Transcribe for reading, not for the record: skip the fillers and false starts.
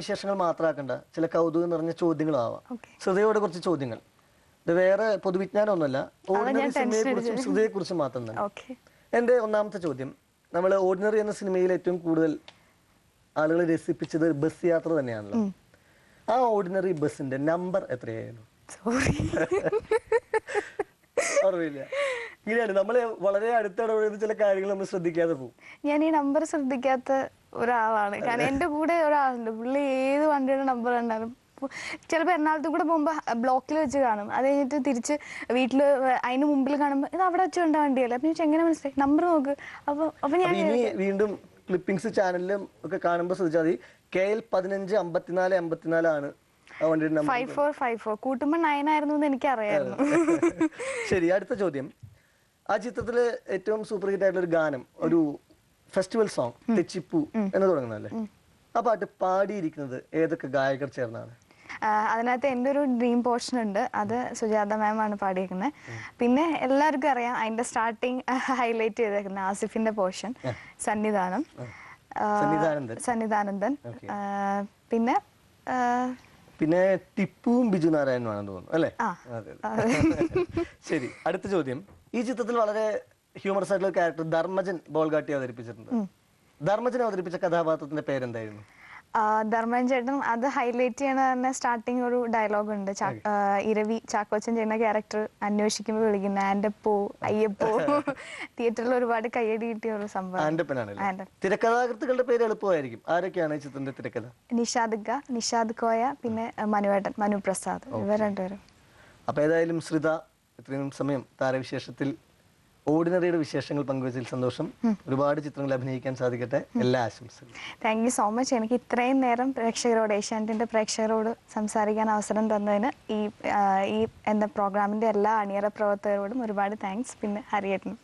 വിശേഷങ്ങൾ മാത്രമാക്കണ്ട, ചില കൗതുകം നിറഞ്ഞ ചോദ്യങ്ങളാവാം. ശ്രുതിയോട് കുറച്ച് ചോദ്യങ്ങൾ. ഇത് വേറെ പൊതുവിജ്ഞാനമൊന്നുമല്ല, ഓർഡിനറി സിനിമയെ കുറിച്ചും ശ്രുതിയെ കുറിച്ചും മാത്രം തന്നെ. എന്റെ ഒന്നാമത്തെ ചോദ്യം, നമ്മൾ ഓർഡിനറി എന്ന സിനിമയിൽ ഏറ്റവും കൂടുതൽ ആളുകളെ രസിപ്പിച്ചത് ബസ് യാത്ര തന്നെയാണല്ലോ. ആ ഓർഡിനറി ബസിന്റെ നമ്പർ എത്രയായിരുന്നു? ഓർമ്മയില്ല. ഇങ്ങനെയാണ് നമ്മള് വളരെ അടുത്തിടപെടുന്ന ചില കാര്യങ്ങൾ നമ്മൾ ശ്രദ്ധിക്കാതെ പോകും. ഞാൻ ഈ നമ്പർ ശ്രദ്ധിക്കാത്ത ഒരാളാണ്. കാരണം എന്റെ കൂടെ ഒരാളുണ്ട്, പുള്ളി ഏത് വണ്ടിയുടെ നമ്പർ കണ്ടാലും ചിലപ്പോൾ എറണാകുളത്ത് കൂടെ പോകുമ്പോൾ ബ്ലോക്കിൽ വെച്ച് കാണും. അത് കഴിഞ്ഞിട്ട് തിരിച്ച് വീട്ടിൽ അതിന് മുമ്പിൽ കാണുമ്പോൾ ഇത് അവിടെ വെച്ച് കണ്ട വണ്ടിയല്ല. അപ്പം ഞാൻ എങ്ങനെ മനസ്സിലായി, നമ്പർ നോക്ക്. അപ്പൊ ഞാൻ വീണ്ടും ക്ലിപ്പിംഗ്സ് ചാനലിലും ഒക്കെ കാണുമ്പോൾ ശ്രദ്ധിച്ചാൽ മതി, KL 1554 ആണ് ആ വണ്ടിയുടെ നമ്പർ. 5454 കൂട്ടുമ്പോൾ 9 ആയിരുന്നു എന്ന് എനിക്കറിയായിരുന്നു. ശരി, അടുത്ത ചോദ്യം. ആ ചിത്രത്തില് ഏറ്റവും സൂപ്പർ ഹിറ്റ് ആയിട്ടുള്ള ഒരു ഗാനം, ഒരു ഫെസ്റ്റിവൽ സോങ്, തെച്ചിപ്പൂ എന്ന് തുടങ്ങുന്നല്ലേ, ആ പാട്ട് പാടിയിരിക്കുന്നത് ഏതൊക്കെ ഗായകർ ചേർന്നാണ്? അതിനകത്ത് എൻ്റെ ഒരു ഡ്രീം പോർഷൻ ഉണ്ട്, അത് സുജാത മാം ആണ് പാടിയിരിക്കുന്നത്. പിന്നെ എല്ലാവർക്കും അറിയാം അതിന്റെ സ്റ്റാർട്ടിങ് ഹൈലൈറ്റ് ചെയ്തേക്കുന്നത് ആസിഫിന്റെ പോർഷൻ, സന്നിധാനം, സന്നിധാനന്ദൻ. പിന്നെ പിന്നെ ടിപ്പുവും ബിജു നാരായണനുമാണെന്ന് തോന്നുന്നു അല്ലേ? ശരി, അടുത്ത ചോദ്യം. ഈ ചിത്രത്തിൽ വളരെ ഹ്യൂമറസ് ആയിട്ടുള്ള ക്യാരക്ടർ ധർമ്മജൻ ബോൾഗാട്ടി അവതരിപ്പിച്ചിട്ടുണ്ട്. ധർമ്മജൻ അവതരിപ്പിച്ച കഥാപാത്രത്തിന്റെ പേരെന്തായിരുന്നു? ധർമ്മൻ ചേട്ടൻ അത് ഹൈലൈറ്റ് ചെയ്യണ തന്നെ സ്റ്റാർട്ടിങ് ഒരു ഡയലോഗ് ഉണ്ട്, ഇരവി ചാക്കോച്ചൻ ചെയ്യുന്ന ക്യാരക്ടർ അന്വേഷിക്കുമ്പോൾ വിളിക്കുന്ന ആൻഡപ്പോ അയ്യപ്പോ. തിയേറ്ററിൽ ഒരുപാട് കയ്യടി കിട്ടിയ ഒരു സംഭവം. തിരക്കഥാകൃത്തുക്കളുടെ പേര് എളുപ്പമായിരിക്കും. ആരൊക്കെയാണ് ഈ ചിത്രത്തിന്റെ തിരക്കഥ? നിഷാദ് കോയ, പിന്നെ മനു പ്രസാദ്, ഇവർ രണ്ടുപേരും. അപ്പൊ ഏതായാലും ശ്രിത ഇത്രയും സമയം താരവിശേഷത്തിൽ ഓർഡിനറിയുടെ വിശേഷങ്ങൾ പങ്കുവച്ചതിൽ സന്തോഷം. ഒരുപാട് ചിത്രങ്ങൾ അഭിനയിക്കാൻ സാധിക്കട്ടെ. എല്ലാ ആശംസകളും. Thank you so much. എനിക്ക് ഇത്രയും നേരം പ്രേക്ഷകരോട്, ഏഷ്യാനെറ്റിന്റെ പ്രേക്ഷകരോട് സംസാരിക്കാൻ അവസരം തന്നതിന് ഈ പ്രോഗ്രാമിന്റെ എല്ലാ അണിയറ പ്രവർത്തകരോടും ഒരുപാട് താങ്ക്സ്. പിന്നെ ഹരിയേട്ടനും.